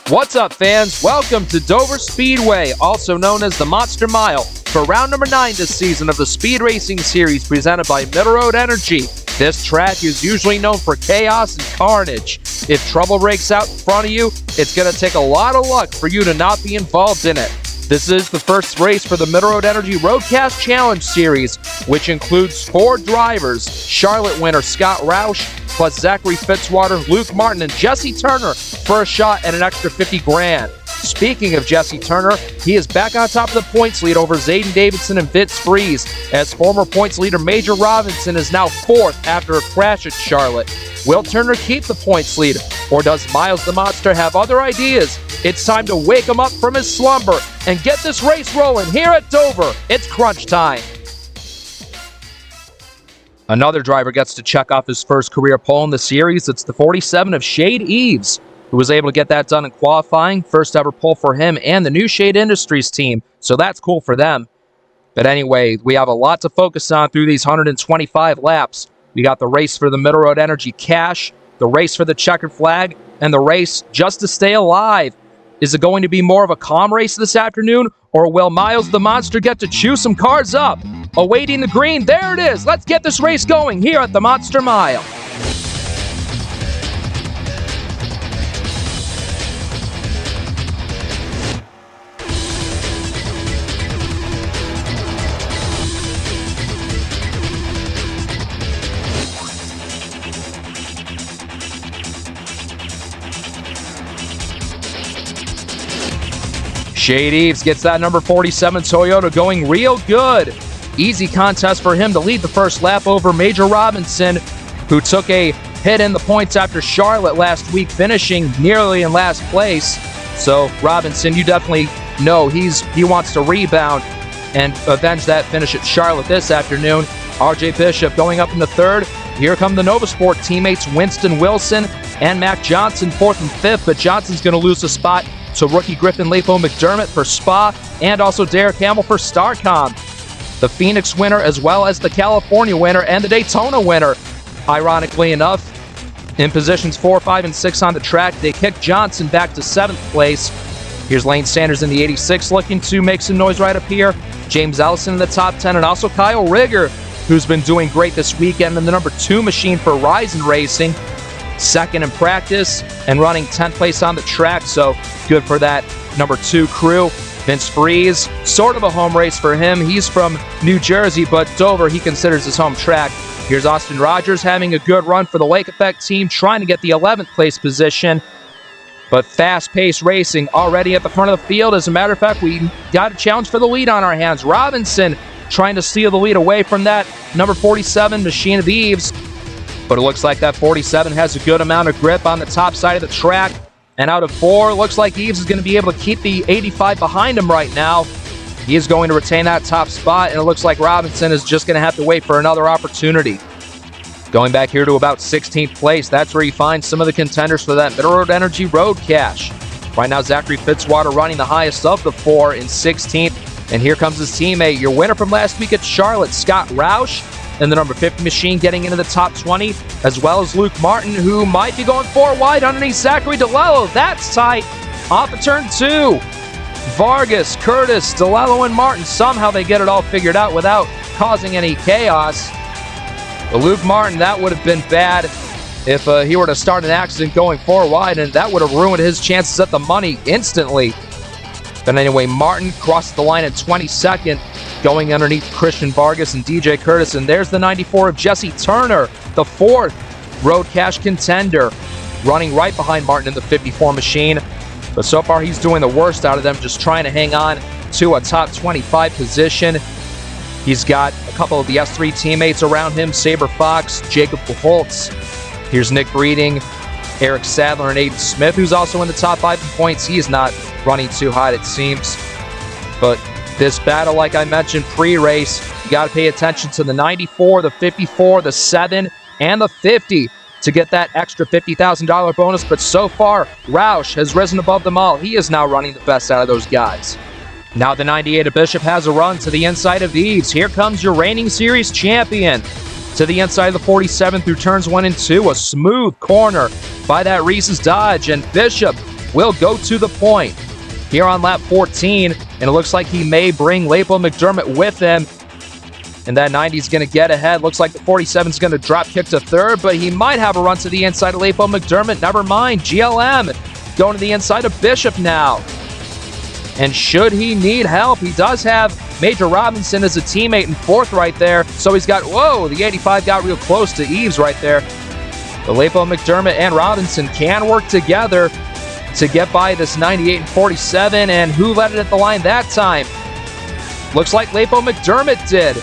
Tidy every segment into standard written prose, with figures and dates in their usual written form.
What's up, fans? Welcome to Dover Speedway, also known as the Monster Mile, for round number 9 this season of the Speed Racing Series presented by Middle Road Energy. This track is usually known for chaos and carnage. If trouble breaks out in front of you, it's going to take a lot of luck for you to not be involved in it. This is the first race for the Middle Road Energy Roadcast Challenge Series, which includes 4 drivers: Charlotte winner Scott Roush, plus Zachary Fitzwater, Luke Martin, and Jesse Turner for a shot at an extra $50,000. Speaking of Jesse Turner, he is back on top of the points lead over Zayden Davidson and Vince Freeze, as former points leader Major Robinson is now 4th after a crash at Charlotte. Will Turner keep the points lead, or does Miles the Monster have other ideas? It's time to wake him up from his slumber and get this race rolling here at Dover. It's crunch time. Another driver gets to check off his first career pole in the series. It's the 47 of Shade Eves, who was able to get that done in qualifying. First ever pole for him and the new Shade Industries team, so that's cool for them. But anyway, we have a lot to focus on through these 125 laps. We got the race for the Middle Road Energy cash, the race for the checkered flag, and the race just to stay alive. Is it going to be more of a calm race this afternoon, or will Miles the Monster get to chew some cars up? Awaiting the green, there it is. Let's get this race going here at the Monster Mile. Shade Eves gets that number 47 Toyota going real good. Easy contest for him to lead the first lap over Major Robinson, who took a hit in the points after Charlotte last week, finishing nearly in last place. So Robinson, you definitely know he wants to rebound and avenge that finish at Charlotte this afternoon. RJ Bishop going up in the third. Here come the Nova Sport teammates Winston Wilson and Mac Johnson 4th and 5th, but Johnson's going to lose a spot to rookie Griffin Lepo McDermott for Spa, and also Derek Hamill for Starcom. The Phoenix winner, as well as the California winner and the Daytona winner, ironically enough, in positions 4, 5, and 6 on the track. They kick Johnson back to 7th place. Here's Lane Sanders in the 86 looking to make some noise right up here. James Ellison in the top 10, and also Kyle Rigger, who's been doing great this weekend in the number 2 machine for Ryzen Racing. 2nd in practice and running 10th place on the track, so good for that number 2 crew. Vince Freeze, sort of a home race for him. He's from New Jersey, but Dover he considers his home track. Here's Austin Rogers having a good run for the Lake Effect team, trying to get the 11th place position. But fast-paced racing already at the front of the field. As a matter of fact, we got a challenge for the lead on our hands. Robinson trying to steal the lead away from that number 47 Machine of Eves. But it looks like that 47 has a good amount of grip on the top side of the track. And out of 4, looks like Eves is going to be able to keep the 85 behind him right now. He is going to retain that top spot, and it looks like Robinson is just going to have to wait for another opportunity. Going back here to about 16th place, that's where you find some of the contenders for that Middle Road Energy Road Cash. Right now, Zachary Fitzwater running the highest of the 4 in 16th. And here comes his teammate, your winner from last week at Charlotte, Scott Roush, and the number 50 machine getting into the top 20, as well as Luke Martin, who might be going 4 wide underneath Zachary DeLello. That's tight. Off of turn 2. Vargas, Curtis, DeLello, and Martin. Somehow they get it all figured out without causing any chaos. But Luke Martin, that would have been bad if he were to start an accident going 4 wide, and that would have ruined his chances at the money instantly. But anyway, Martin crossed the line at 22nd, going underneath Christian Vargas and DJ Curtis. And there's the 94 of Jesse Turner, the 4th Road Cash contender, running right behind Martin in the 54 machine. But so far, he's doing the worst out of them, just trying to hang on to a top 25 position. He's got a couple of the S3 teammates around him, Saber Fox, Jacob Holtz. Here's Nick Breeding, Eric Sadler, and Aiden Smith, who's also in the top 5 in points. He is not running too hot, it seems. But this battle, like I mentioned pre-race, you got to pay attention to the 94, the 54, the 7, and the 50 to get that extra $50,000 bonus. But so far, Roush has risen above them all. He is now running the best out of those guys. Now the 98 of Bishop has a run to the inside of Eves. Here comes your reigning series champion. To the inside of the 47 through turns 1 and 2. A smooth corner by that Reese's Dodge. And Bishop will go to the point here on lap 14, and it looks like he may bring Lapo McDermott with him. And that 90 is going to get ahead. Looks like the 47 is going to drop kick to third, but he might have a run to the inside of Lapo McDermott. Never mind. GLM going to the inside of Bishop now. And should he need help, he does have Major Robinson as a teammate in fourth right there. So he's got, whoa, the 85 got real close to Eves right there. But Lapo McDermott and Robinson can work together to get by this 98 and 47. And who led it at the line that time? Looks like Lapo McDermott did.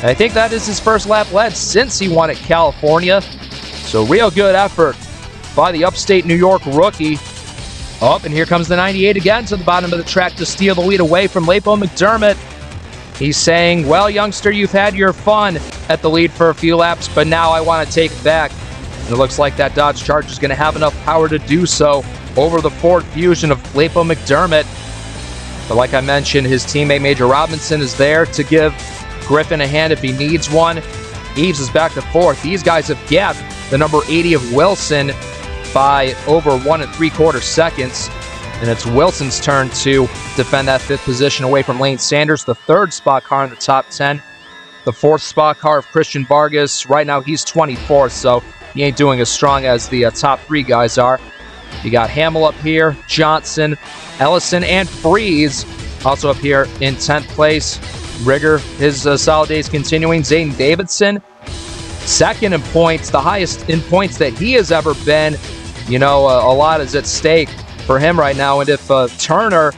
I think that is his first lap led since he won at California. So real good effort by the upstate New York rookie. Oh, and here comes the 98 again to the bottom of the track to steal the lead away from Lapo McDermott. He's saying, well, youngster, you've had your fun at the lead for a few laps, but now I want to take it back. And it looks like that Dodge Charger is going to have enough power to do so over the Ford Fusion of Lapo McDermott. But like I mentioned, his teammate Major Robinson is there to give Griffin a hand if he needs one. Eves is back to fourth. These guys have gapped the number 80 of Wilson by over 1 3/4 seconds. And it's Wilson's turn to defend that fifth position away from Lane Sanders, the third spot car in the top 10. The fourth spot car of Christian Vargas. Right now he's 24th, so he ain't doing as strong as the top three guys are. You got Hamill up here, Johnson, Ellison, and Freeze also up here in 10th place. Rigger, his solid days continuing. Zayden Davidson, second in points, the highest in points that he has ever been. You know, a lot is at stake for him right now, and if Turner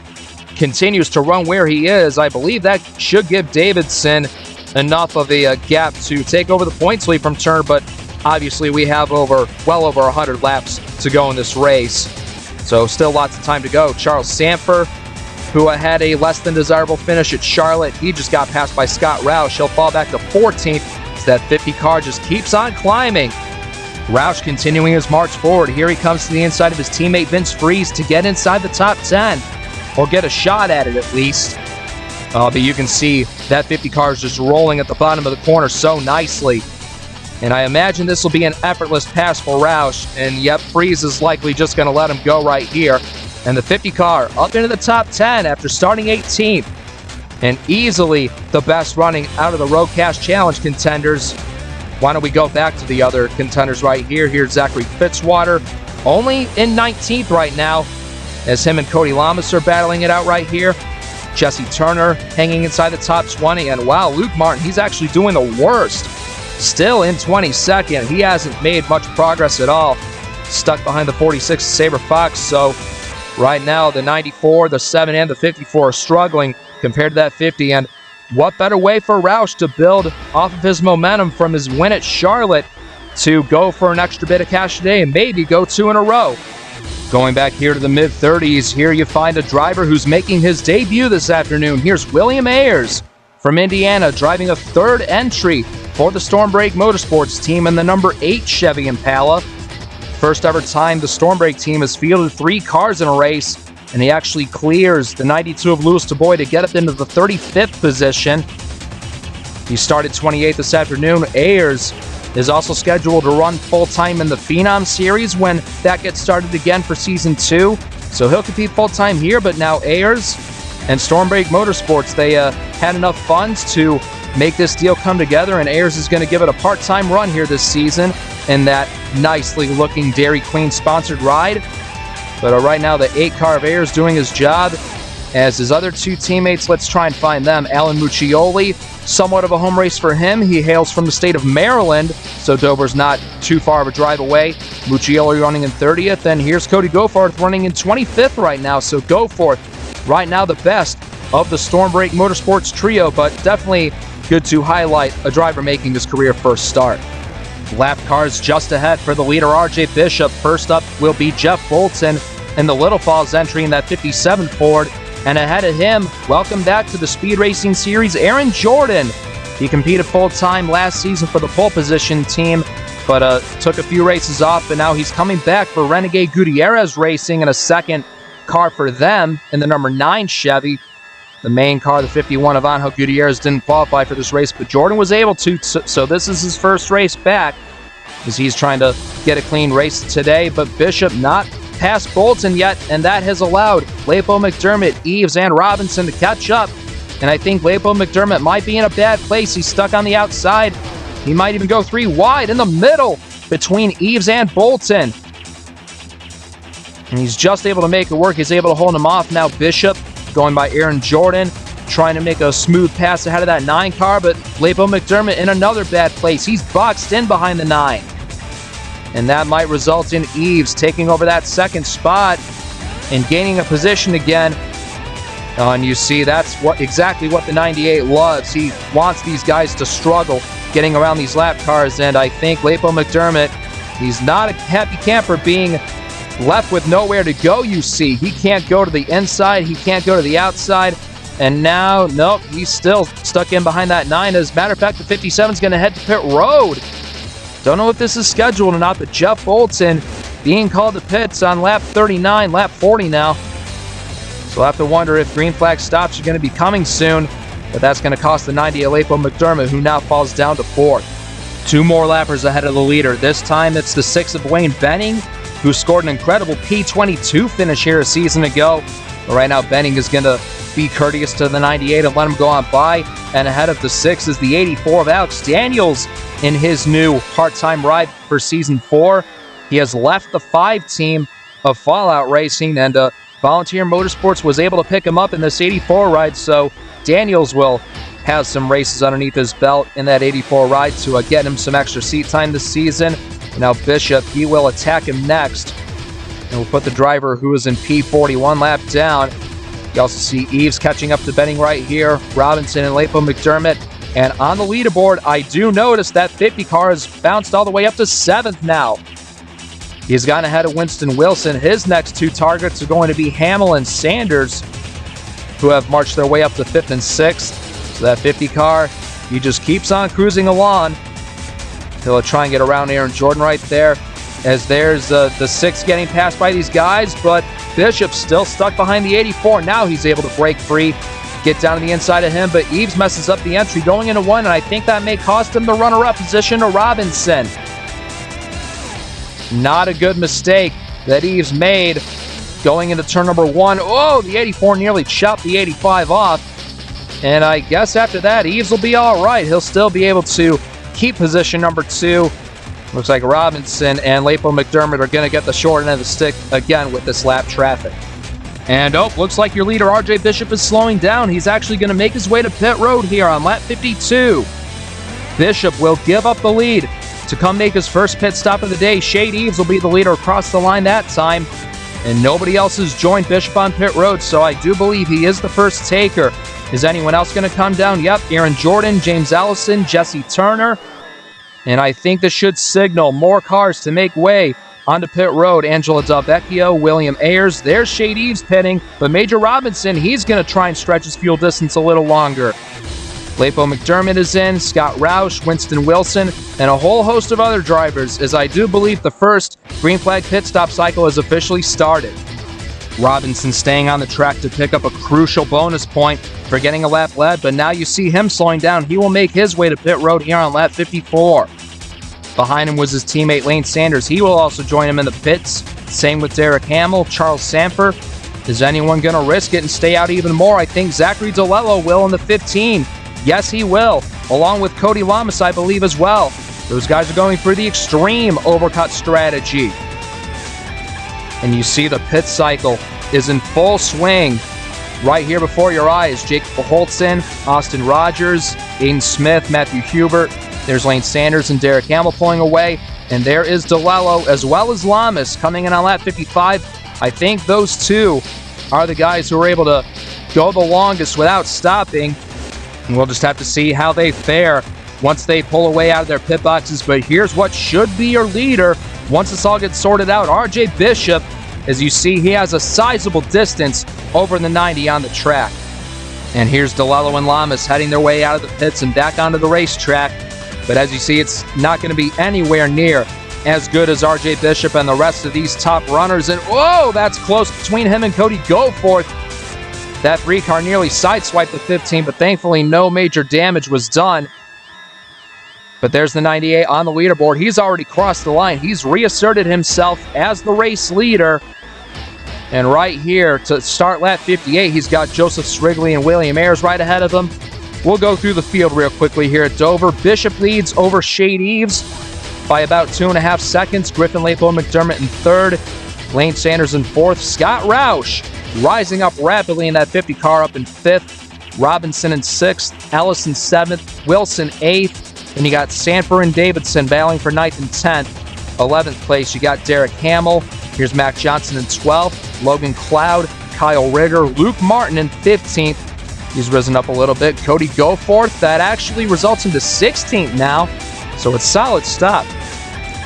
continues to run where he is, I believe that should give Davidson enough of a gap to take over the points lead from Turner, but obviously we have well over 100 laps to go in this race, so still lots of time to go. Charles Sanford, who had a less than desirable finish at Charlotte, he just got passed by Scott Roush. He'll fall back to 14th as that 50 car just keeps on climbing. Roush continuing his march forward. Here he comes to the inside of his teammate Vince Freeze to get inside the top 10, or get a shot at it at least. But you can see that 50 car is just rolling at the bottom of the corner so nicely. And I imagine this will be an effortless pass for Roush. And yep, Freeze is likely just going to let him go right here. And the 50 car up into the top 10 after starting 18th. And easily the best running out of the Road Cash Challenge contenders. Why don't we go back to the other contenders right here. Here's Zachary Fitzwater, only in 19th right now, as him and Cody Lamas are battling it out right here. Jesse Turner hanging inside the top 20. And wow, Luke Martin, he's actually doing the worst. Still in 22nd. He hasn't made much progress at all. Stuck behind the 46 Sabre Fox. So right now, the 94, the 7, and the 54 are struggling compared to that 50. And what better way for Roush to build off of his momentum from his win at Charlotte to go for an extra bit of cash today and maybe go 2 in a row. Going back here to the mid-30s, here you find a driver who's making his debut this afternoon. Here's William Ayers from Indiana, driving a third entry for the Stormbreak Motorsports team in the number 8 Chevy Impala. First ever time the Stormbreak team has fielded 3 cars in a race, and he actually clears the 92 of Louis DuBois to get up into the 35th position. He started 28th this afternoon. Ayers is also scheduled to run full-time in the Phenom Series when that gets started again for Season 2. So he'll compete full-time here, but now Ayers and Stormbreak Motorsports, they had enough funds to make this deal come together, and Ayers is going to give it a part-time run here this season in that nicely looking Dairy Queen sponsored ride. But right now, the 8 car of Ayers doing his job, as his other 2 teammates, let's try and find them. Alan Muccioli, somewhat of a home race for him. He hails from the state of Maryland, so Dover's not too far of a drive away. Muccioli running in 30th, and here's Cody Goforth running in 25th right now. So Goforth, right now the best of the Stormbreak Motorsports trio, but definitely good to highlight a driver making his career first start. Lap cars just ahead for the leader, RJ Bishop. First up will be Jeff Bolton in the Little Falls entry in that 57 Ford. And ahead of him, welcome back to the Speed Racing Series, Aaron Jordan. He competed full-time last season for the pole position team, but took a few races off, and now he's coming back for Renegade Gutierrez Racing in a second car for them in the number 9 Chevy. The main car, the 51 of Angel Gutierrez, didn't qualify for this race, but Jordan was able to, so this is his first race back as he's trying to get a clean race today. But Bishop not past Bolton yet, and that has allowed Lapo McDermott, Eves, and Robinson to catch up. And I think Lapo McDermott might be in a bad place. He's stuck on the outside. He might even go 3 wide in the middle between Eves and Bolton. And he's just able to make it work. He's able to hold him off. Now Bishop going by Aaron Jordan, trying to make a smooth pass ahead of that 9 car, but Lapo McDermott in another bad place. He's boxed in behind the 9. And that might result in Eves taking over that second spot and gaining a position again. And you see, that's exactly what the 98 loves. He wants these guys to struggle getting around these lap cars, and I think Lapo McDermott, he's not a happy camper being left with nowhere to go, you see. He can't go to the inside, he can't go to the outside, and now, nope, he's still stuck in behind that 9. As a matter of fact, the 57 is going to head to pit road. Don't know if this is scheduled or not, but Jeff Bolton being called to pits on lap 39, lap 40 now. So we'll have to wonder if green flag stops are going to be coming soon, but that's going to cost the 98 Lapo McDermott, who now falls down to 4th. 2 more lappers ahead of the leader. This time it's the 6 of Wayne Benning, who scored an incredible P22 finish here a season ago. But right now, Benning is going to be courteous to the 98 and let him go on by. And ahead of the 6 is the 84 of Alex Daniels in his new part-time ride for Season 4. He has left the 5 team of Fallout Racing, and Volunteer Motorsports was able to pick him up in this 84 ride, so Daniels will have some races underneath his belt in that 84 ride to get him some extra seat time this season. Now Bishop, he will attack him next, and we'll put the driver who is in P41 lap down. You also see Eves catching up to Benning right here, Robinson and Lapo McDermott. And on the leaderboard, I do notice that 50 car has bounced all the way up to 7th now. He's gotten ahead of Winston Wilson. His next 2 targets are going to be Hamill and Sanders, who have marched their way up to 5th and 6th. So that 50 car, he just keeps on cruising along. He'll try and get around Aaron Jordan right there, as there's the 6 getting passed by these guys, but Bishop's still stuck behind the 84. Now he's able to break free, get down to the inside of him, but Eves messes up the entry going into 1, and I think that may cost him the runner-up position to Robinson. Not a good mistake that Eves made going into turn number 1. Oh, the 84 nearly chopped the 85 off, and I guess after that, Eves will be all right. He'll still be able to keep position number 2. Looks like Robinson and Lapo McDermott are going to get the short end of the stick again with this lap traffic. And looks like your leader, RJ Bishop, is slowing down. He's actually going to make his way to pit road here on lap 52. Bishop will give up the lead to come make his first pit stop of the day. Shade Eves will be the leader across the line that time, and nobody else has joined Bishop on pit road, so I do believe he is the first taker. Is anyone else going to come down? Yep, Aaron Jordan, James Ellison, Jesse Turner. And I think this should signal more cars to make way onto pit road. Angela Delvecchio, William Ayers. There's Shade Eves pitting, but Major Robinson, he's going to try and stretch his fuel distance a little longer. Lapo McDermott is in, Scott Roush, Winston Wilson, and a whole host of other drivers, as I do believe the first green flag pit stop cycle has officially started. Robinson staying on the track to pick up a crucial bonus point for getting a lap led, but now you see him slowing down. He will make his way to pit road here on lap 54. Behind him was his teammate Lane Sanders. He will also join him in the pits. Same with Derek Hamill, Charles Samper. Is anyone going to risk it and stay out even more? I think Zachary DeLello will in the 15. Yes, he will, along with Cody Lamas, I believe, as well. Those guys are going for the extreme overcut strategy. And you see the pit cycle is in full swing right here before your eyes. Jake Holtzen, Austin Rogers, Aiden Smith, Matthew Hubert. There's Lane Sanders and Derek Hamill pulling away. And there is DeLello as well as Lamas coming in on lap 55. I think those two are the guys who are able to go the longest without stopping. And we'll just have to see how they fare once they pull away out of their pit boxes. But here's what should be your leader once this all gets sorted out. RJ Bishop, as you see, he has a sizable distance over the 90 on the track. And here's DeLello and Lamas heading their way out of the pits and back onto the racetrack. But as you see, it's not going to be anywhere near as good as RJ Bishop and the rest of these top runners. And whoa, that's close between him and Cody Goforth. That 3 car nearly sideswiped the 15, but thankfully no major damage was done. But there's the 98 on the leaderboard. He's already crossed the line. He's reasserted himself as the race leader. And right here, to start lap 58, he's got Joseph Srigley and William Ayers right ahead of him. We'll go through the field real quickly here at Dover. Bishop leads over Shade Eves by about 2.5 seconds. Griffin Lapo McDermott in third. Lane Sanders in fourth. Scott Roush rising up rapidly in that 50 car up in fifth. Robinson in sixth. Ellis in seventh. Wilson eighth. Then you got Sanford and Davidson battling for ninth and 10th. 11th place, you got Derek Hamill. Here's Mac Johnson in 12th. Logan Cloud, Kyle Rigger, Luke Martin in 15th. He's risen up a little bit. Cody Goforth, that actually results into 16th now. So it's solid stop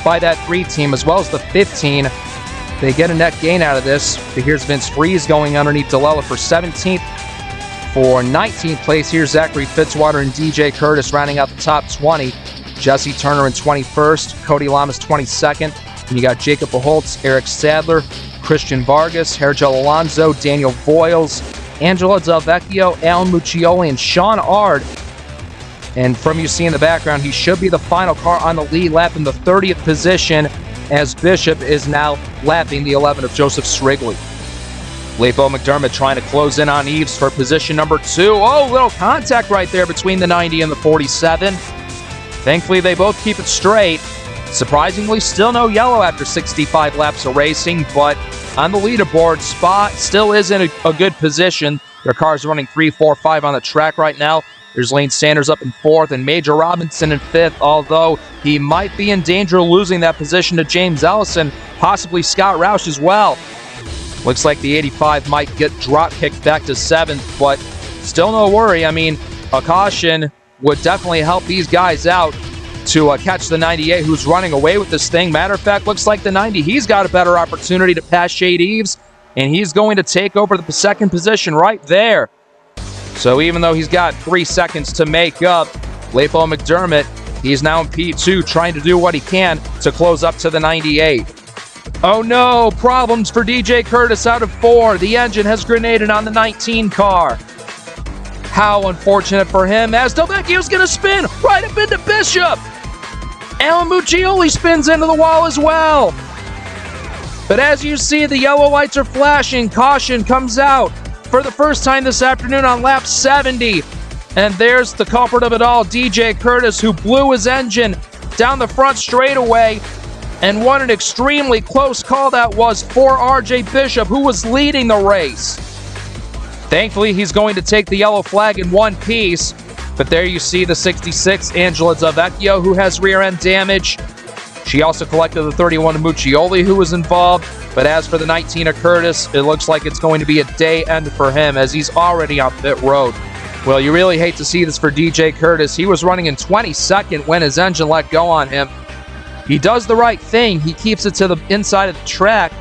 by that 3 team as well as the 15. They get a net gain out of this. Here's Vince Freeze going underneath DeLella for 17th. For 19th place, here's Zachary Fitzwater and DJ Curtis rounding out the top 20. Jesse Turner in 21st. Cody Lamas 22nd. And you got Jacob Beholtz, Eric Sadler, Christian Vargas, Hergel Alonso, Daniel Voiles, Angela Del Vecchio, Alan Muccioli, and Sean Ard. And from you see in the background, he should be the final car on the lead lap in the 30th position, as Bishop is now lapping the 11 of Joseph Srigley. Lapo McDermott trying to close in on Eves for position number 2. Oh, little contact right there between the 90 and the 47. Thankfully, they both keep it straight. Surprisingly, still no yellow after 65 laps of racing, but on the leaderboard, Spa still is in a good position. Their car's running 3, 4, 5 on the track right now. There's Lane Sanders up in 4th and Major Robinson in 5th, although he might be in danger of losing that position to James Ellison, possibly Scott Roush as well. Looks like the 85 might get drop kicked back to 7th, but still no worry. I mean, a caution would definitely help these guys out to catch the 98 who's running away with this thing. Matter of fact, looks like the 90, he's got a better opportunity to pass Shade Eves, and he's going to take over the second position right there. So even though he's got 3 seconds to make up, Lapo McDermott, he's now in P2 trying to do what he can to close up to the 98. Oh no, problems for DJ Curtis out of 4. The engine has grenaded on the 19 car. How unfortunate for him, as Del Vecchio's going to spin right up into Bishop. Alan Muccioli spins into the wall as well. But as you see, the yellow lights are flashing. Caution comes out for the first time this afternoon on lap 70. And there's the culprit of it all, DJ Curtis, who blew his engine down the front straightaway. And what an extremely close call that was for RJ Bishop, who was leading the race. Thankfully, he's going to take the yellow flag in one piece. But there you see the 66, Angela Del Vecchio, who has rear end damage. She also collected the 31 of Muccioli, who was involved. But as for the 19 of Curtis, it looks like it's going to be a day end for him, as he's already on pit road. Well, you really hate to see this for DJ Curtis. He was running in 22nd when his engine let go on him. He does the right thing. He keeps it to the inside of the track.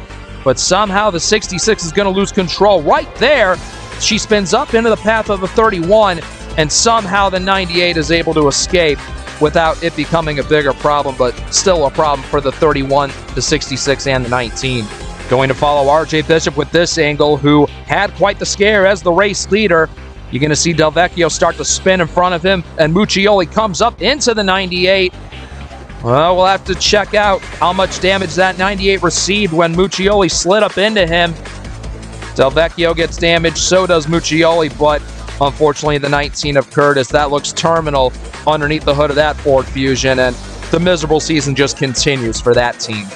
But somehow the 66 is going to lose control. Right there, she spins up into the path of the 31. And somehow the 98 is able to escape without it becoming a bigger problem, but still a problem for the 31, the 66, and the 19. Going to follow RJ Bishop with this angle, who had quite the scare as the race leader. You're going to see Del Vecchio start to spin in front of him, and Muccioli comes up into the 98. Well, we'll have to check out how much damage that 98 received when Muccioli slid up into him. Del Vecchio gets damaged, so does Muccioli, but unfortunately, the 19 of Curtis, that looks terminal underneath the hood of that Ford Fusion, and the miserable season just continues for that team.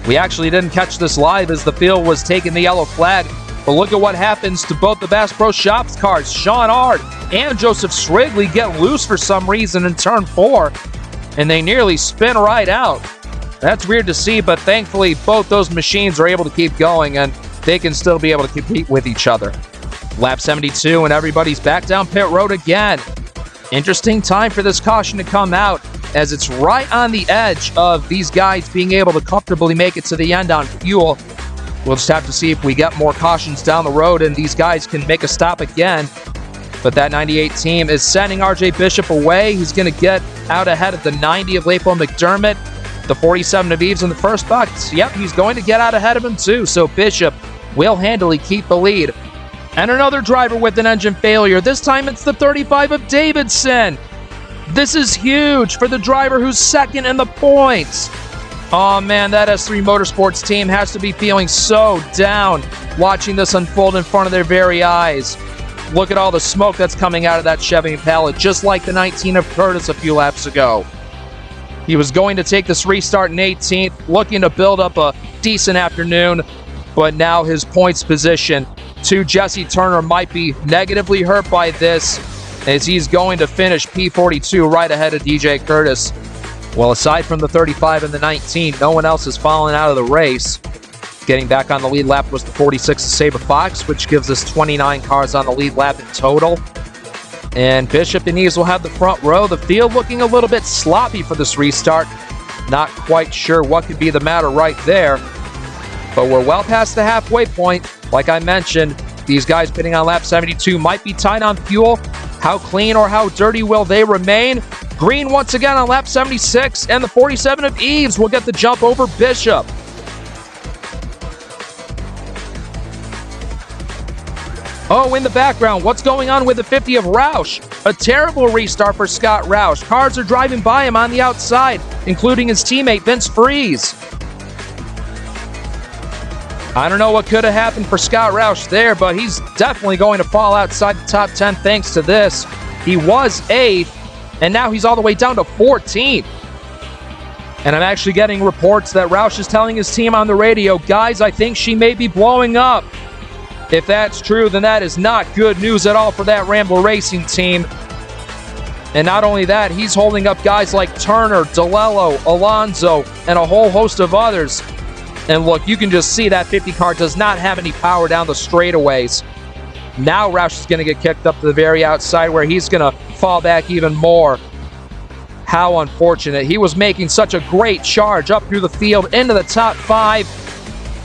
We actually didn't catch this live as the field was taking the yellow flag, but look at what happens to both the Bass Pro Shops cars. Sean Ard and Joseph Srigley get loose for some reason in turn 4, and they nearly spin right out. That's weird to see, but thankfully both those machines are able to keep going, and they can still be able to compete with each other. Lap 72, and everybody's back down pit road again. Interesting time for this caution to come out, as it's right on the edge of these guys being able to comfortably make it to the end on fuel. We'll just have to see if we get more cautions down the road and these guys can make a stop again. But that 98 team is sending RJ Bishop away. He's going to get out ahead of the 90 of Lapo McDermott. The 47 of Eves in the first box. Yep, he's going to get out ahead of him too. So Bishop will handily keep the lead. And another driver with an engine failure. This time it's the 35 of Davidson. This is huge for the driver who's second in the points. Oh man, that S3 Motorsports team has to be feeling so down watching this unfold in front of their very eyes. Look at all the smoke that's coming out of that Chevy Impala, just like the 19 of Curtis a few laps ago. He was going to take this restart in 18th, looking to build up a decent afternoon, but now his points position to Jesse Turner might be negatively hurt by this, as he's going to finish P42 right ahead of DJ Curtis. Well, aside from the 35 and the 19, no one else has fallen out of the race. Getting back on the lead lap was the 46 of Sabre Fox, which gives us 29 cars on the lead lap in total. And Bishop and Eves will have the front row. The field looking a little bit sloppy for this restart. Not quite sure what could be the matter right there. But we're well past the halfway point. Like I mentioned, these guys pitting on lap 72 might be tight on fuel. How clean or how dirty will they remain? Green once again on lap 76, and the 47 of Eves will get the jump over Bishop. Oh, in the background, what's going on with the 50 of Roush? A terrible restart for Scott Roush. Cars are driving by him on the outside, including his teammate Vince Freeze. I don't know what could have happened for Scott Roush there, but he's definitely going to fall outside the top 10 thanks to this. He was 8th, and now he's all the way down to 14th. And I'm actually getting reports that Roush is telling his team on the radio, guys, I think she may be blowing up. If that's true, then that is not good news at all for that Ramble Racing team. And not only that, he's holding up guys like Turner, DeLello, Alonso, and a whole host of others. And look, you can just see that 50 car does not have any power down the straightaways. Now Roush is going to get kicked up to the very outside where he's going to fall back even more. How unfortunate. He was making such a great charge up through the field into the top 5.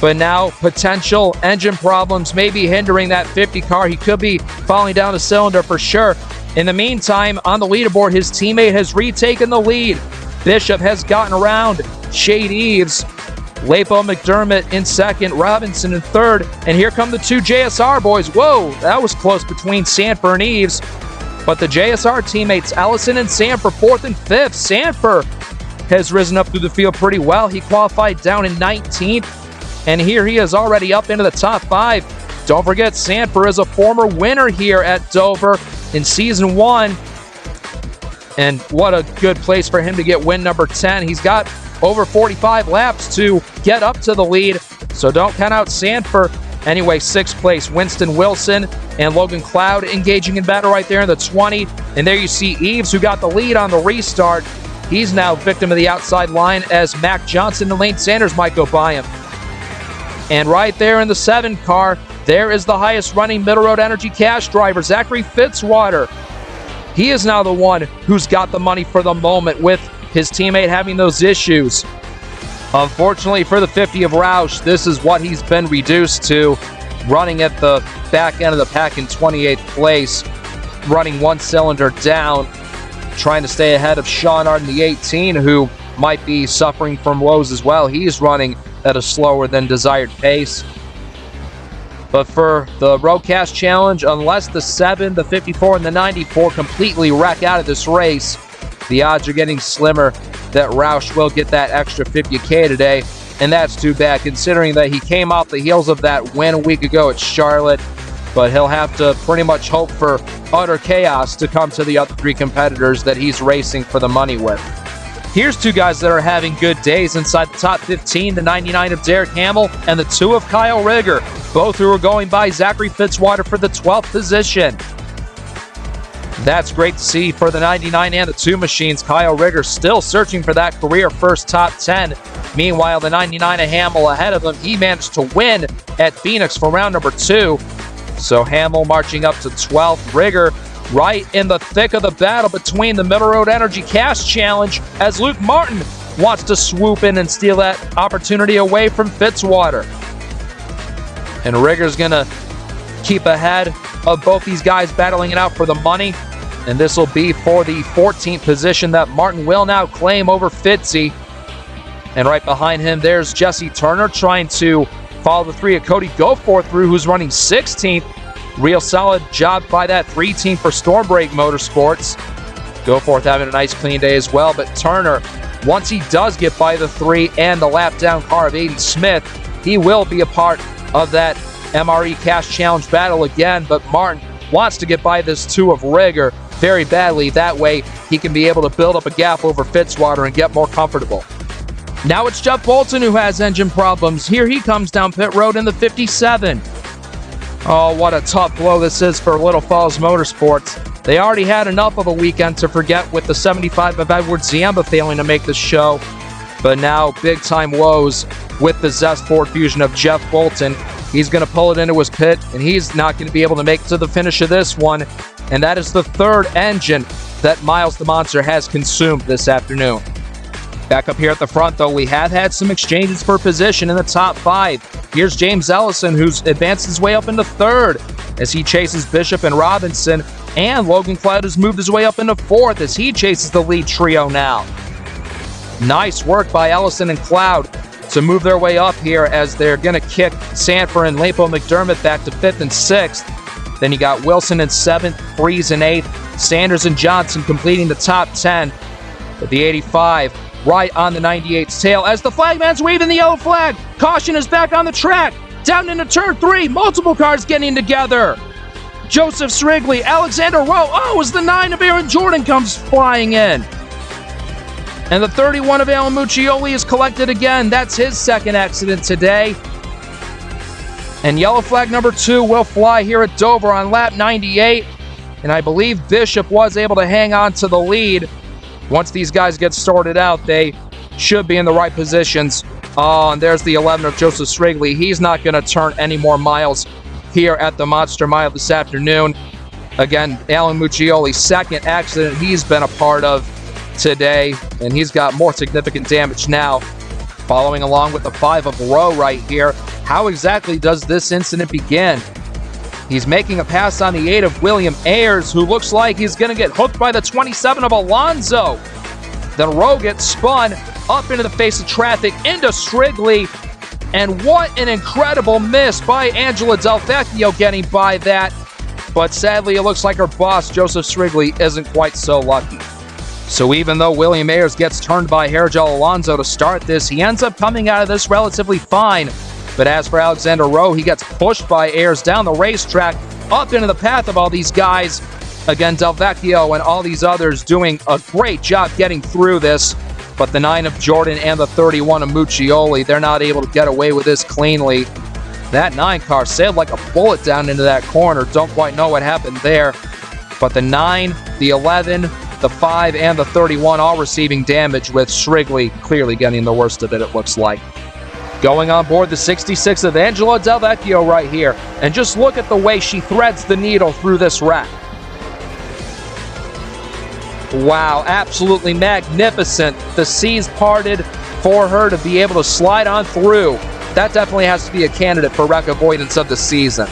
But now potential engine problems may be hindering that 50 car. He could be falling down a cylinder for sure. In the meantime, on the leaderboard, his teammate has retaken the lead. Bishop has gotten around Shade Eves. Lapo McDermott in second, Robinson in third, and here come the two JSR boys. Whoa, that was close between Sanford and Eves. But the JSR teammates, Allison and Sanford, 4th and 5th. Sanford has risen up through the field pretty well. He qualified down in 19th. And here he is already up into the top 5. Don't forget, Sanford is a former winner here at Dover in Season 1. And what a good place for him to get win number 10. He's got over 45 laps to get up to the lead, so don't count out Sanford. Anyway, 6th place, Winston Wilson and Logan Cloud engaging in battle right there in the 20. And there you see Eves, who got the lead on the restart. He's now victim of the outside line as Mac Johnson and Lane Sanders might go by him. And right there in the 7 car, there is the highest running Middle Road Energy Cash driver, Zachary Fitzwater. He is now the one who's got the money for the moment with his teammate having those issues. Unfortunately for the 50 of Roush, this is what he's been reduced to, running at the back end of the pack in 28th place, running one cylinder down, trying to stay ahead of Sean Arden, the 18, who might be suffering from woes as well. He's running at a slower than desired pace. But for the Roadcast Challenge, unless the 7, the 54, and the 94 completely wreck out of this race, the odds are getting slimmer that Roush will get that extra 50K today. And that's too bad, considering that he came off the heels of that win a week ago at Charlotte. But he'll have to pretty much hope for utter chaos to come to the other 3 competitors that he's racing for the money with. Here's 2 guys that are having good days inside the top 15, the 99 of Derek Hamill and the 2 of Kyle Rigger, both who are going by Zachary Fitzwater for the 12th position. That's great to see for the 99 and the 2 machines. Kyle Rigger still searching for that career first top 10. Meanwhile, the 99 of Hamill ahead of him, he managed to win at Phoenix for round number 2. So Hamill marching up to 12th. Rigger right in the thick of the battle between the Middle Road Energy Cash Challenge as Luke Martin wants to swoop in and steal that opportunity away from Fitzwater. And Rigger's going to keep ahead of both these guys battling it out for the money. And this will be for the 14th position that Martin will now claim over Fitzy. And right behind him, there's Jesse Turner trying to follow the 3 of Cody Goforth through, who's running 16th. Real solid job by that 3 team for Stormbreak Motorsports. Goforth having a nice clean day as well, but Turner Once he does get by the 3 and the lap down car of Aiden Smith, he will be a part of that MRE Cash Challenge battle again, but Martin wants to get by this 2 of Rigger very badly. That way, he can be able to build up a gap over Fitzwater and get more comfortable. Now it's Jeff Bolton who has engine problems. Here he comes down pit road in the 57. Oh, what a tough blow this is for Little Falls Motorsports. They already had enough of a weekend to forget with the 75 of Edward Ziemba failing to make the show. But now, big-time woes with the Zest Ford Fusion of Jeff Bolton. He's going to pull it into his pit, and he's not going to be able to make it to the finish of this one. And that is the 3rd engine that Miles the Monster has consumed this afternoon. Back up here at the front, though, we have had some exchanges for position in the top 5. Here's James Ellison, who's advanced his way up into 3rd as he chases Bishop and Robinson. And Logan Cloud has moved his way up into 4th as he chases the lead trio now. Nice work by Ellison and Cloud to move their way up here as they're going to kick Sanford and Lapo McDermott back to 5th and 6th. Then you got Wilson in 7th, Freeze in 8th, Sanders and Johnson completing the top 10. But the 85 right on the 98's tail as the flagman's waving the yellow flag. Caution is back on the track. Down into turn 3, multiple cars getting together. Joseph Srigley, Alexander Rowe. Oh, as the 9 of Aaron Jordan comes flying in. And the 31 of Alan Muccioli is collected again. That's his 2nd accident today. And yellow flag number 2 will fly here at Dover on lap 98. And I believe Bishop was able to hang on to the lead. Once these guys get sorted out, they should be in the right positions. Oh, and there's the 11 of Joseph Srigley. He's not going to turn any more miles here at the Monster Mile this afternoon. Again, Alan Muccioli's 2nd accident he's been a part of today, and he's got more significant damage now. Following along with the 5 of Rowe right here. How exactly does this incident begin? He's making a pass on the 8 of William Ayers, who looks like he's going to get hooked by the 27 of Alonso. Then Rowe gets spun up into the face of traffic into Srigley. And what an incredible miss by Angela Del Vecchio getting by that. But sadly, it looks like her boss, Joseph Srigley, isn't quite so lucky. So even though William Ayers gets turned by Hergel Alonso to start this, he ends up coming out of this relatively fine. But as for Alexander Rowe, he gets pushed by Ayers down the racetrack, up into the path of all these guys. Again, Del Vecchio and all these others doing a great job getting through this. But the 9 of Jordan and the 31 of Muccioli, they're not able to get away with this cleanly. That 9 car sailed like a bullet down into that corner. Don't quite know what happened there. But the 9, the 11, the 5, and the 31 all receiving damage, with Srigley clearly getting the worst of it, it looks like. Going on board the 66 of Angela Del Vecchio right here. And just look at the way she threads the needle through this wreck. Wow, absolutely magnificent. The seas parted for her to be able to slide on through. That definitely has to be a candidate for wreck avoidance of the season.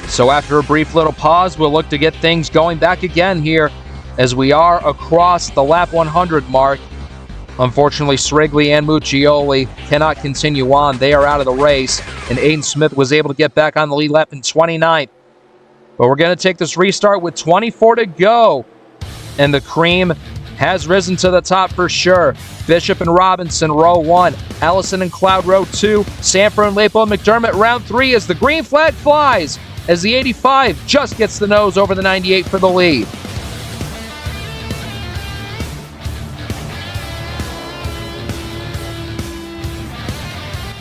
So after a brief little pause, we'll look to get things going back again here as we are across the lap 100 mark. Unfortunately, Srigley and Muccioli cannot continue on. They are out of the race, and Aiden Smith was able to get back on the lead lap in 29th. But we're going to take this restart with 24 to go. And the cream has risen to the top for sure. Bishop and Robinson, row 1. Ellison and Cloud, row 2. Sanford and Lapo McDermott, round 3, as the green flag flies, as the 85 just gets the nose over the 98 for the lead.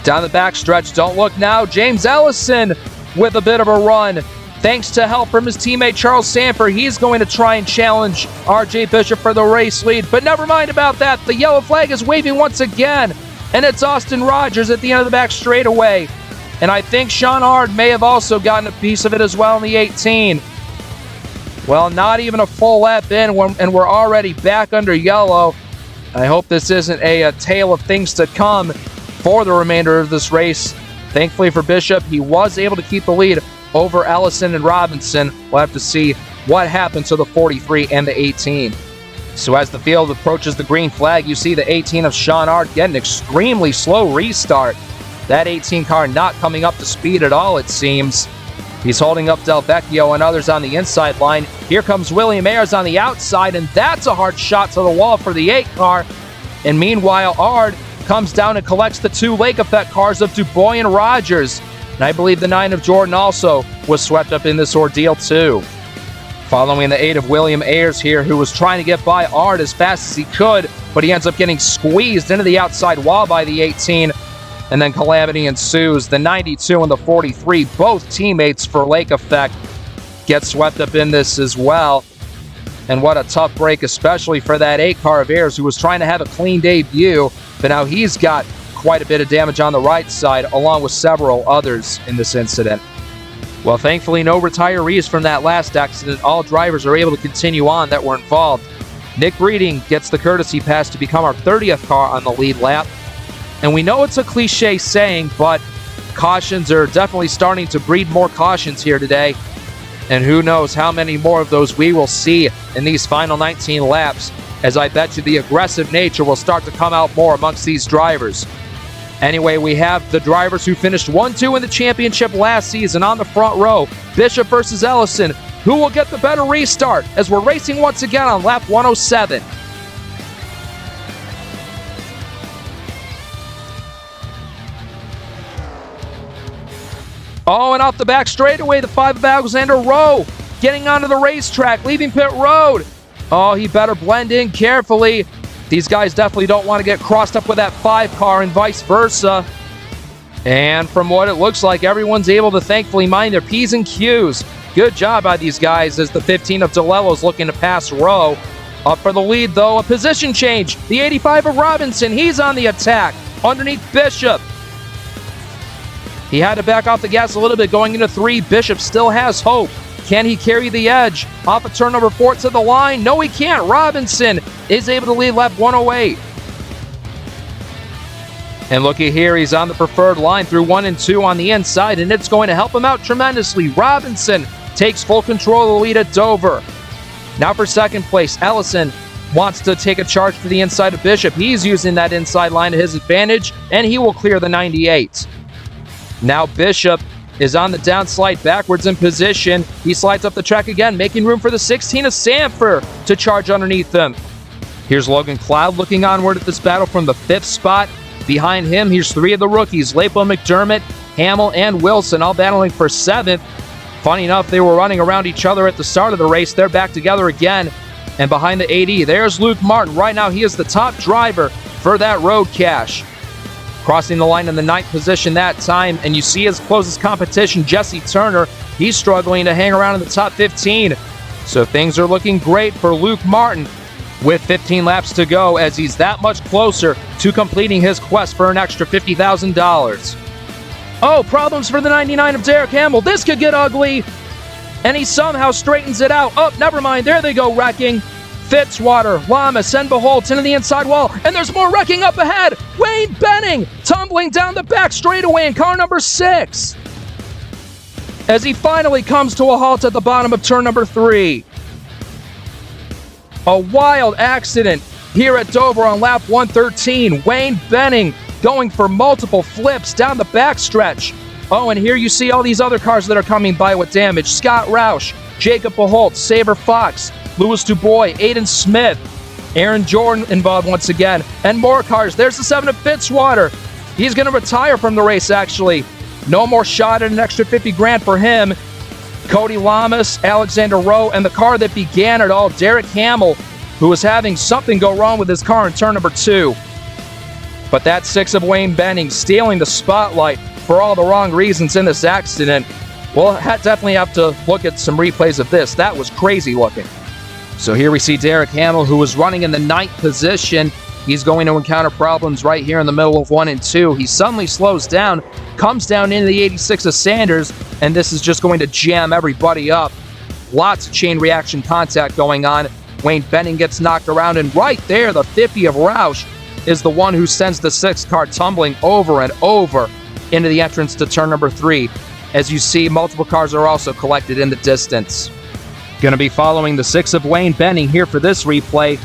Down the backstretch, don't look now, James Ellison with a bit of a run. Thanks to help from his teammate Charles Sanford, he's going to try and challenge RJ Bishop for the race lead. But never mind about that. The yellow flag is waving once again. And it's Austin Rogers at the end of the back straightaway. And I think Sean Hard may have also gotten a piece of it as well in the 18. Well, not even a full lap in, and we're already back under yellow. I hope this isn't a tale of things to come for the remainder of this race. Thankfully for Bishop, he was able to keep the lead over Ellison and Robinson. We'll have to see what happens to the 43 and the 18. So as the field approaches the green flag, you see the 18 of Sean Hart get an extremely slow restart. That 18 car not coming up to speed at all, it seems. He's holding up Del Vecchio and others on the inside line. Here comes William Ayers on the outside, and that's a hard shot to the wall for the 8 car. And meanwhile, Ard comes down and collects the 2 Lake Effect cars of Dubois and Rogers. And I believe the 9 of Jordan also was swept up in this ordeal too. Following the 8 of William Ayers here, who was trying to get by Ard as fast as he could, but he ends up getting squeezed into the outside wall by the 18. And then calamity ensues. The 92 and the 43, both teammates for Lake Effect, get swept up in this as well. And what a tough break, especially for that 8 car of Ayers, who was trying to have a clean debut, but now he's got quite a bit of damage on the right side, along with several others in this incident. Well, thankfully, no retirees from that last accident. All drivers are able to continue on that were involved. Nick Breeding gets the courtesy pass to become our 30th car on the lead lap. And we know it's a cliche saying, but cautions are definitely starting to breed more cautions here today. And who knows how many more of those we will see in these final 19 laps, as I bet you the aggressive nature will start to come out more amongst these drivers. Anyway, we have the drivers who finished 1-2 in the championship last season on the front row. Bishop versus Ellison. Who will get the better restart as we're racing once again on lap 107. Oh, and off the back straightaway, the 5 of Alexander Rowe getting onto the racetrack, leaving pit road. Oh, he better blend in carefully. These guys definitely don't want to get crossed up with that 5 car and vice versa. And from what it looks like, everyone's able to thankfully mind their P's and Q's. Good job by these guys as the 15 of DeLello's looking to pass Rowe. Up for the lead, though, a position change. The 85 of Robinson, he's on the attack underneath Bishop. He had to back off the gas a little bit going into 3. Bishop still has hope. Can he carry the edge? Off of turn number 4 to the line. No, he can't. Robinson is able to lead lap 108. And looky here, he's on the preferred line through 1 and 2 on the inside, and it's going to help him out tremendously. Robinson takes full control of the lead at Dover. Now for second place, Ellison wants to take a charge to the inside of Bishop. He's using that inside line to his advantage, and he will clear the 98. Now Bishop is on the downslide backwards in position. He slides up the track again, making room for the 16 of Sanford to charge underneath them. Here's Logan Cloud looking onward at this battle from the 5th spot. Behind him, here's 3 of the rookies, Lapo, McDermott, Hamill, and Wilson, all battling for 7th. Funny enough, they were running around each other at the start of the race. They're back together again. And behind the AD, there's Luke Martin. Right now, he is the top driver for that road cash. Crossing the line in the 9th position that time, and you see his closest competition, Jesse Turner. He's struggling to hang around in the top 15. So things are looking great for Luke Martin with 15 laps to go, as he's that much closer to completing his quest for an extra $50,000. Oh, problems for the 99 of Derek Hamill. This could get ugly. And he somehow straightens it out. Oh, never mind. There they go wrecking. Fitzwater, Lamas, and Beholtz into the inside wall, and there's more wrecking up ahead. Wayne Benning tumbling down the back straightaway in car number 6 as he finally comes to a halt at the bottom of turn number 3. A wild accident here at Dover on lap 113. Wayne Benning going for multiple flips down the backstretch. Oh, and here you see all these other cars that are coming by with damage. Scott Roush, Jacob Beholtz, Saber Fox, Louis Dubois, Aiden Smith, Aaron Jordan involved once again, and more cars. There's the 7 of Fitzwater. He's going to retire from the race, actually. No more shot at an extra $50,000 for him. Cody Lamas, Alexander Rowe, and the car that began it all, Derek Hamill, who was having something go wrong with his car in turn number 2. But that 6 of Wayne Benning stealing the spotlight for all the wrong reasons in this accident. We'll definitely have to look at some replays of this. That was crazy looking. So here we see Derek Hamill, who was running in the 9th position. He's going to encounter problems right here in the middle of 1 and 2. He suddenly slows down, comes down into the 86 of Sanders, and this is just going to jam everybody up. Lots of chain reaction contact going on. Wayne Benning gets knocked around, and right there, the 50 of Roush is the one who sends the 6th car tumbling over and over into the entrance to turn number 3. As you see, multiple cars are also collected in the distance. Going to be following the 6 of Wayne Benning here for this replay.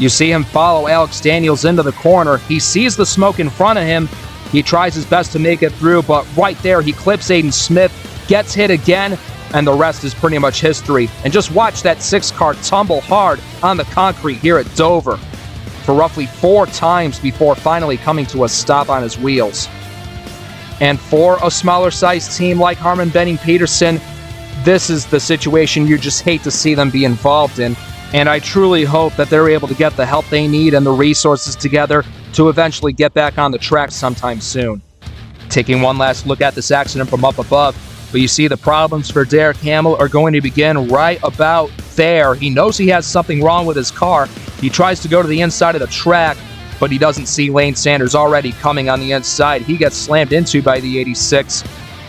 You see him follow Alex Daniels into the corner. He sees the smoke in front of him. He tries his best to make it through, but right there he clips Aiden Smith, gets hit again, and the rest is pretty much history. And just watch that 6 car tumble hard on the concrete here at Dover. for roughly 4 times before finally coming to a stop on his wheels. And for a smaller sized team like Harman Benning Peterson, this is the situation you just hate to see them be involved in. And I truly hope that they're able to get the help they need and the resources together to eventually get back on the track sometime soon. Taking one last look at this accident from up above, but you see the problems for Derek Hamill are going to begin right about there. He knows he has something wrong with his car. He tries to go to the inside of the track, but he doesn't see Lane Sanders already coming on the inside. He gets slammed into by the 86,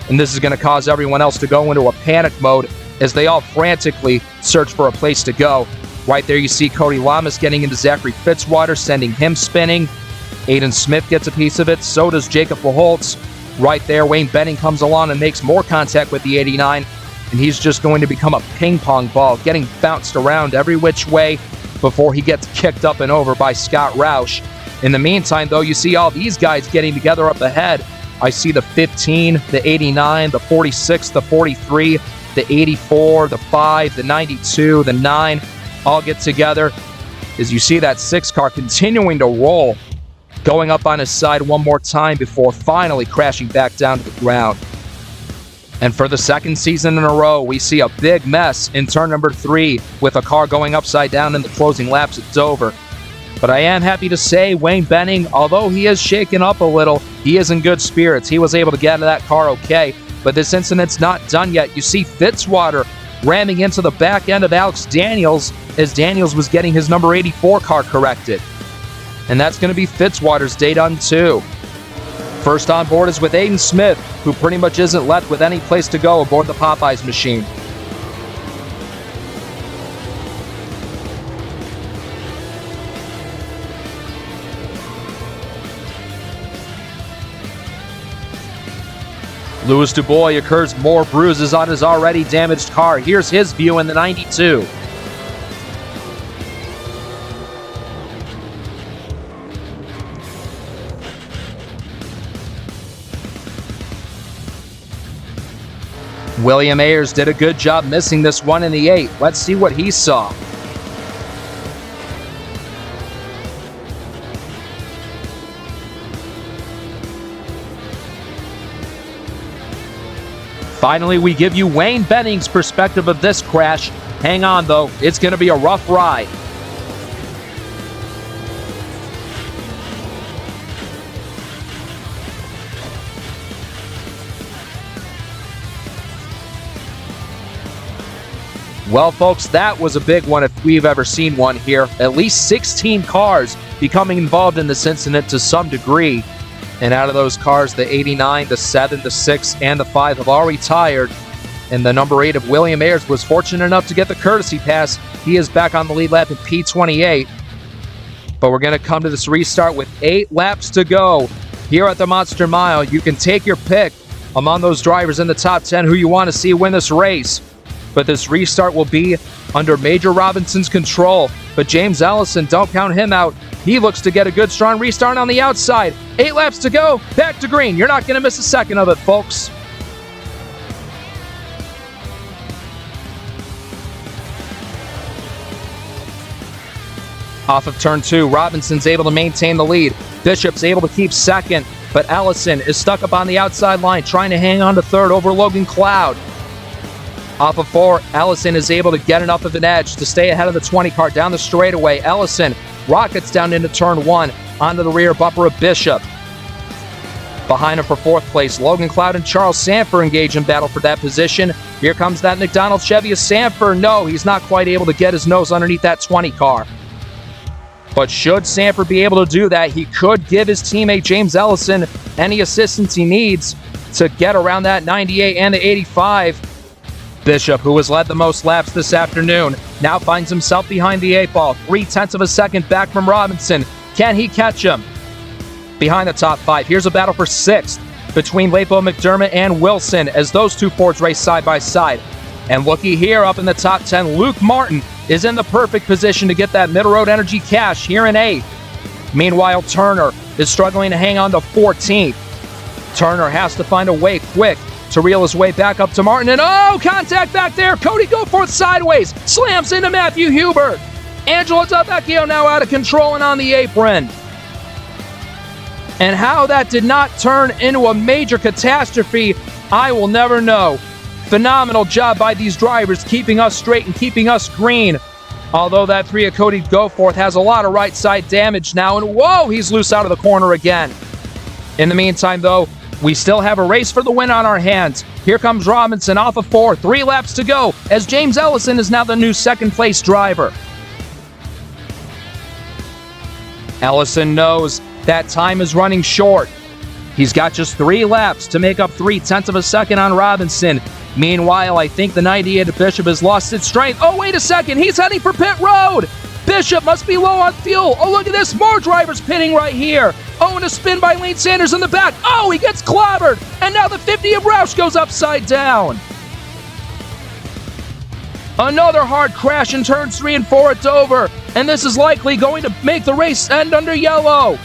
and this is going to cause everyone else to go into a panic mode as they all frantically search for a place to go. Right there you see Cody Lamas getting into Zachary Fitzwater, sending him spinning. Aiden Smith gets a piece of it, so does Jacob Verholtz. Right there, Wayne Benning comes along and makes more contact with the 89, and he's just going to become a ping pong ball, getting bounced around every which way before he gets kicked up and over by Scott Roush. In the meantime, though, you see all these guys getting together up ahead. I see the 15, the 89, the 46, the 43, the 84, the 5, the 92, the 9, all get together as you see that 6 car continuing to roll, going up on his side one more time before finally crashing back down to the ground. And for the second season in a row, we see a big mess in turn number 3 with a car going upside down in the closing laps at Dover. But I am happy to say Wayne Benning, although he is shaken up a little, he is in good spirits. He was able to get into that car okay, but this incident's not done yet. You see Fitzwater ramming into the back end of Alex Daniels as Daniels was getting his number 84 car corrected. And that's going to be Fitzwater's day done too. First on board is with Aiden Smith, who pretty much isn't left with any place to go aboard the Popeyes machine. Louis Dubois occurs more bruises on his already damaged car. Here's his view in the 92. William Ayers did a good job missing this one in the 8. Let's see what he saw. Finally, we give you Wayne Benning's perspective of this crash. Hang on, though. It's going to be a rough ride. Well, folks, that was a big one if we've ever seen one here. At least 16 cars becoming involved in this incident to some degree. And out of those cars, the 89, the 7, the 6, and the 5 have all retired. And the number 8 of William Ayers was fortunate enough to get the courtesy pass. He is back on the lead lap in P28. But we're going to come to this restart with 8 laps to go. Here at the Monster Mile, you can take your pick among those drivers in the top 10 who you want to see win this race. But this restart will be under Major Robinson's control. But James Ellison, don't count him out. He looks to get a good, strong restart on the outside. 8 laps to go. Back to green. You're not going to miss a second of it, folks. Off of turn 2, Robinson's able to maintain the lead. Bishop's able to keep second, but Ellison is stuck up on the outside line, trying to hang on to third over Logan Cloud. Off of 4, Ellison is able to get enough of an edge to stay ahead of the 20 car down the straightaway. Ellison rockets down into turn 1 onto the rear bumper of Bishop. Behind him for 4th place, Logan Cloud and Charles Sanford engage in battle for that position. Here comes that McDonald Chevy of Sanford. No, he's not quite able to get his nose underneath that 20 car. But should Sanford be able to do that, he could give his teammate James Ellison any assistance he needs to get around that 98 and the 85. Bishop, who has led the most laps this afternoon, now finds himself behind the 8 ball, 0.3 of a second back from Robinson. Can he catch him? Behind the top 5, here's a battle for 6th between Lepo McDermott and Wilson as those two Fords race side by side. And looky here, up in the top 10, Luke Martin is in the perfect position to get that Middle Road Energy cash here in 8th. Meanwhile, Turner is struggling to hang on to 14th. Turner has to find a way quick to reel his way back up to Martin, and oh, contact back there. Cody Goforth sideways, slams into Matthew Hubert. Angelo Delvecchio now out of control and on the apron. And how that did not turn into a major catastrophe, I will never know. Phenomenal job by these drivers keeping us straight and keeping us green. Although that 3 of Cody Goforth has a lot of right side damage now. And whoa, he's loose out of the corner again. In the meantime, though, we still have a race for the win on our hands. Here comes Robinson off of 4, 3 laps to go, as James Ellison is now the new second place driver. Ellison knows that time is running short. He's got just 3 laps to make up 0.3 of a second on Robinson. Meanwhile, I think the 98 of Bishop has lost its strength. Oh, wait a second. He's heading for pit road. Bishop must be low on fuel. Oh, look at this. More drivers pitting right here. Oh, and a spin by Lane Sanders in the back. Oh, he gets clobbered. And now the 50 of Roush goes upside down. Another hard crash in turns 3 and 4 at Dover. And this is likely going to make the race end under yellow.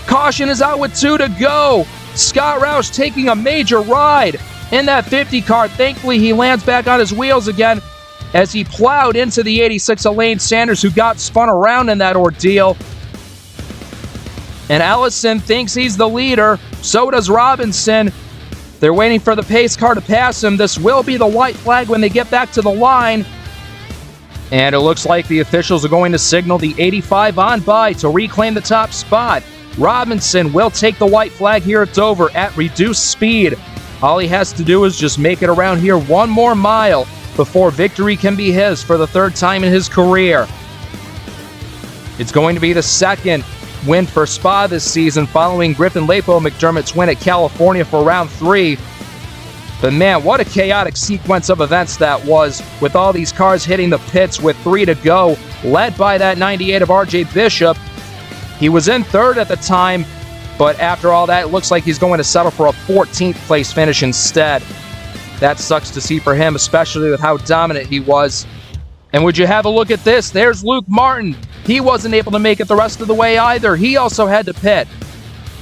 Caution is out with 2 to go. Scott Roush taking a major ride in that 50 car. Thankfully, he lands back on his wheels again as he plowed into the 86 of Lane Sanders, who got spun around in that ordeal. And Ellison thinks he's the leader. So does Robinson. They're waiting for the pace car to pass him. This will be the white flag when they get back to the line. And it looks like the officials are going to signal the 85 on by to reclaim the top spot. Robinson will take the white flag here at Dover at reduced speed. All he has to do is just make it around here 1 more mile before victory can be his for the 3rd time in his career. It's going to be the 2nd win for Spa this season following Griffin Lepo McDermott's win at California for round 3. But man, what a chaotic sequence of events that was, with all these cars hitting the pits with 3 to go, led by that 98 of RJ Bishop. He was in 3rd at the time, but after all that, it looks like he's going to settle for a 14th place finish instead. That sucks to see for him, especially with how dominant he was. And would you have a look at this? There's Luke Martin. He wasn't able to make it the rest of the way either. He also had to pit.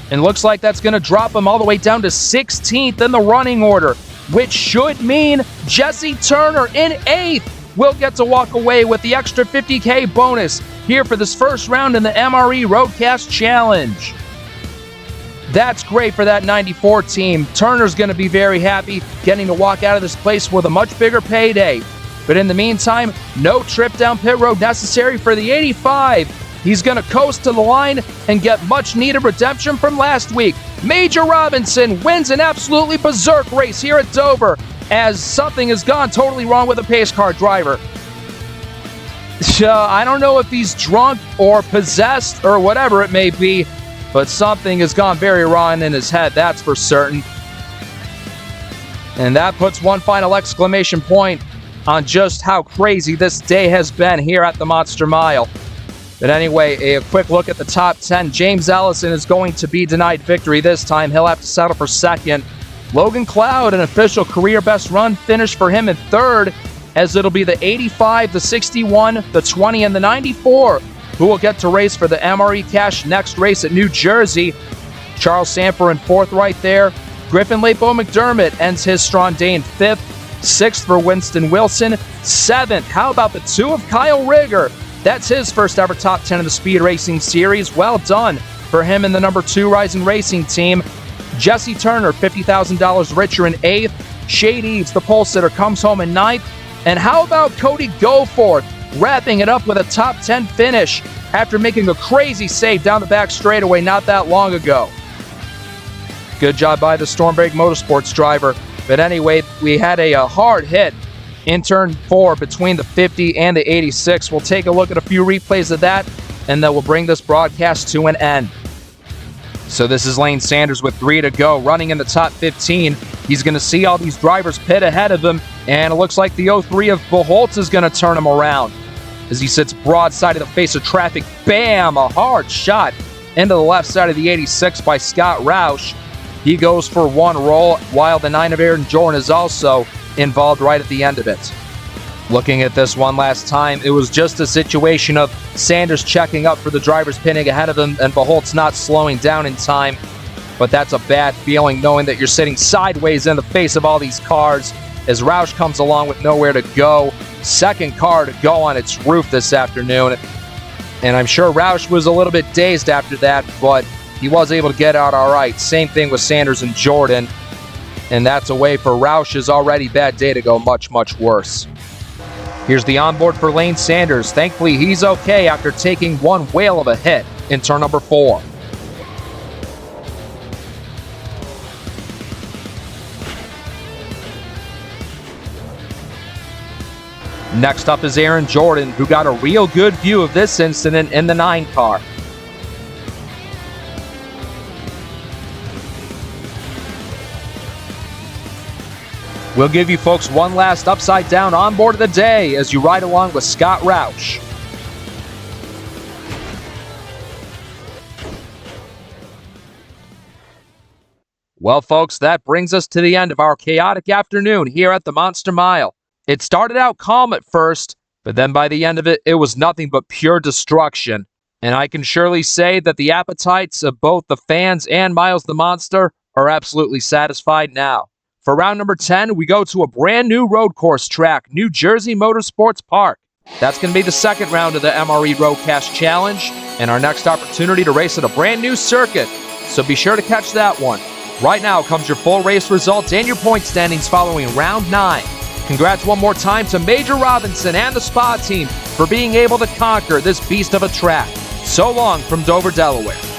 And looks like that's going to drop him all the way down to 16th in the running order, which should mean Jesse Turner in 8th will get to walk away with the extra $50K bonus here for this first round in the MRE Roadcast Challenge. That's great for that 94 team. Turner's going to be very happy getting to walk out of this place with a much bigger payday. But in the meantime, no trip down pit road necessary for the 85. He's going to coast to the line and get much-needed redemption from last week. Major Robinson wins an absolutely berserk race here at Dover as something has gone totally wrong with a pace car driver. I don't know if he's drunk or possessed or whatever it may be, but something has gone very wrong in his head, that's for certain. And that puts one final exclamation point on just how crazy this day has been here at the Monster Mile. But anyway, a quick look at the top 10. James Ellison is going to be denied victory this time. He'll have to settle for 2nd. Logan Cloud, an official career best run finish for him in 3rd, as it'll be the 85, the 61, the 20, and the 94 who will get to race for the MRE Cash next race at New Jersey. Charles Sanford in 4th right there. Griffin Lepo McDermott ends his strong day in 5th. 6th for Winston Wilson. 7th, how about the 2 of Kyle Rigger? That's his first ever top 10 in the Speed Racing Series. Well done for him in the number 2 Rising Racing team. Jesse Turner, $50,000 richer in 8th. Shade Eves, the pole sitter, comes home in 9th. And how about Cody Goforth, wrapping it up with a top 10 finish after making a crazy save down the back straightaway not that long ago. Good job by the Stormbreak Motorsports driver. But anyway, we had a hard hit in turn 4 between the 50 and the 86. We'll take a look at a few replays of that, and then we'll bring this broadcast to an end. So this is Lane Sanders with 3 to go, running in the top 15. He's going to see all these drivers pit ahead of him, and it looks like the 03 of Beholtz is going to turn him around. As he sits broadside of the face of traffic, bam, a hard shot into the left side of the 86 by Scott Roush. He goes for 1 roll, while the 9 of Aaron Jordan is also involved right at the end of it. Looking at this one last time, it was just a situation of Sanders checking up for the drivers pinning ahead of him and Beholtz not slowing down in time. But that's a bad feeling, knowing that you're sitting sideways in the face of all these cars as Roush comes along with nowhere to go. second car to go on its roof this afternoon. And I'm sure Roush was a little bit dazed after that, but he was able to get out all right. Same thing with Sanders and Jordan. And that's a way for Roush's already bad day to go much, much worse. Here's the onboard for Lane Sanders. Thankfully, he's okay after taking one whale of a hit in turn number 4. Next up is Aaron Jordan, who got a real good view of this incident in the 9 car. We'll give you folks one last upside down onboard of the day as you ride along with Scott Roush. Well, folks, that brings us to the end of our chaotic afternoon here at the Monster Mile. It started out calm at first, but then by the end of it, it was nothing but pure destruction. And I can surely say that the appetites of both the fans and Miles the Monster are absolutely satisfied now. For round number 10, we go to a brand new road course track, New Jersey Motorsports Park. That's going to be the second round of the MRE Roadcast Challenge, and our next opportunity to race at a brand new circuit. So be sure to catch that one. Right now comes your full race results and your point standings following round 9. Congrats one more time to Major Robinson and the Spa team for being able to conquer this beast of a track. So long from Dover, Delaware.